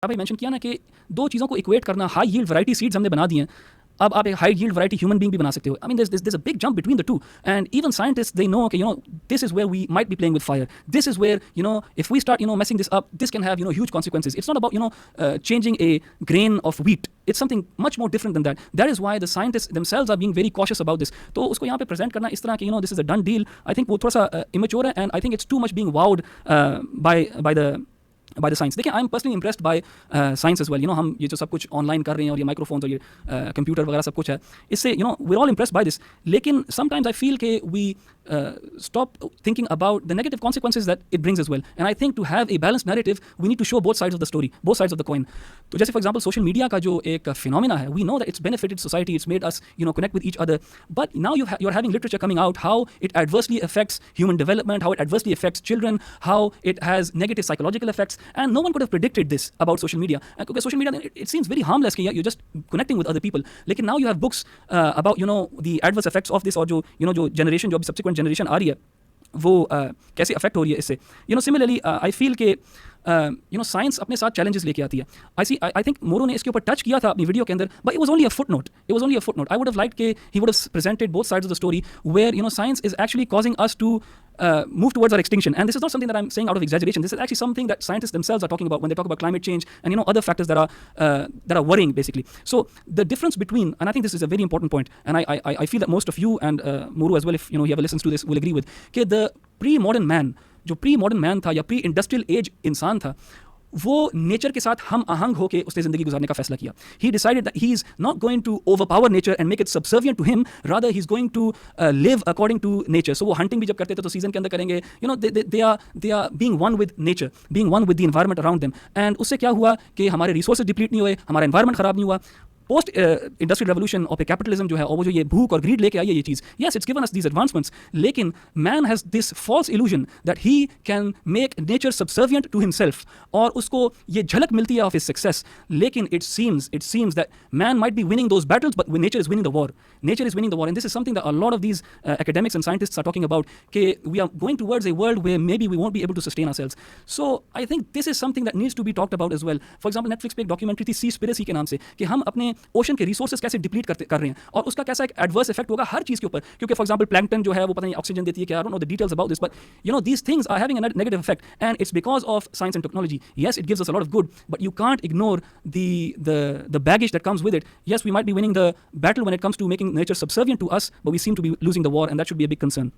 अभी मेंशन किया ना कि दो चीज़ों को इक्वेट करना, हाई यील्ड वैरायटी सीड्स हमने बना दी हैं, अब आप एक high yield variety human being भी बना सकते हो. I mean, there's a big jump between the two, and even scientists, they know, okay, this is where we might be playing with fire. This is where, if we start, messing this up, this can have, huge consequences. It's not about, changing a grain of wheat. It's something much more different than that. That is why the scientists themselves are being very cautious about this. तो उसको यहाँ पे present करना इस तरह कि, this is a done deal, I think वो थोड़ा सा immature है, and I think it's too much being wowed by the science. देखिए, I am personally impressed by science as well. हम ये जो सब कुछ ऑनलाइन कर रहे हैं और ये माइक्रोफोन्स और ये कंप्यूटर वगैरह सब कुछ है, इससे we are all impressed by this. लेकिन समटाइम्स आई फील के we stop thinking about the negative consequences that it brings as well. And I think to have a balanced narrative, we need to show both sides of the story, both sides of the coin. तो जैसे for example social media का जो एक phenomena है, we know that it's benefited society, it's made us connect with each other. But now you're having literature coming out how it adversely affects human development, how it adversely affects children, how it has negative psychological effects, and no one could have predicted this about social media. Because social media, it seems very harmless कि you're just connecting with other people. लेकिन now you have books about the adverse effects of this, और जो जो generation, जो subsequent generation आ रही है वो कैसे अफेक्ट हो रही है इससे. सिमिलरली आई फील के साइंस अपने साथ चैलेंजेस लेके आती है. आई थिंक मोरो ने इसके ऊपर टच किया था अपनी वीडियो के अंदर, but it was only a footnote. I would have liked के he would have presented both sides of the story where science is actually causing us to move towards our extinction. And this is not something that I'm saying out of exaggeration. This is actually something that scientists themselves are talking about when they talk about climate change and other factors that are worrying basically. So the difference between, and I think this is a very important point, and I feel that most of you and Muru as well, if he ever listens to this, will agree with, कि the pre-modern man, जो pre-modern man था या pre-industrial age इंसान था, वो nature के साथ हम आहंग होकर उसने ज़िंदगी गुजारने का फैसला किया. He decided that he is not going to overpower nature and make it subservient to him. Rather, he's going to live according to nature. So वो hunting भी जब करते थे तो सीजन के अंदर करेंगे. They are being one with nature, being one with the environment around them. And उससे क्या हुआ कि हमारे रिसोर्सेज डिप्लीट नहीं हुए, हमारा environment ख़राब नहीं हुआ. पोस्ट इंडस्ट्रियल रेवोल्यूशन और कैपिटलिज्म जो है, और वो जो ये भूख और ग्रीड लेके आई है ये चीज़, yes it's given us these advancements, लेकिन man has this false illusion that he can make nature subservient to himself, और उसको ये झलक मिलती है ऑफ हिज सक्सेस. लेकिन it seems that man might be winning those battles, but nature is winning the war. Nature is winning the war, and this is something that a lot of these academics and scientists are talking about. We are going towards a world where maybe we won't be able to sustain ourselves. So I think this is something that needs to be talked about as well. For example, Netflix पे एक documentary थी Seaspiracy के नाम से, कि हम अपने ocean के रिसोर्सेज कैसे डिप्लीट कर रहे हैं और उसका कैसा एक एडवर्स इफेक्ट होगा हर चीज़ के ऊपर. क्योंकि फॉर एग्जाम्पल प्लैंकटन जो है वो पता नहीं ऑक्सीजन देती है कि, I don't know the details about this, but these things are having a negative effect, and it's because of science and technology. Yes, it gives us a lot of good, but you can't ignore the baggage that comes with it. Yes, we might be winning the battle when it comes to making nature subservient to us, but we seem to be losing the war, and that should be a big concern.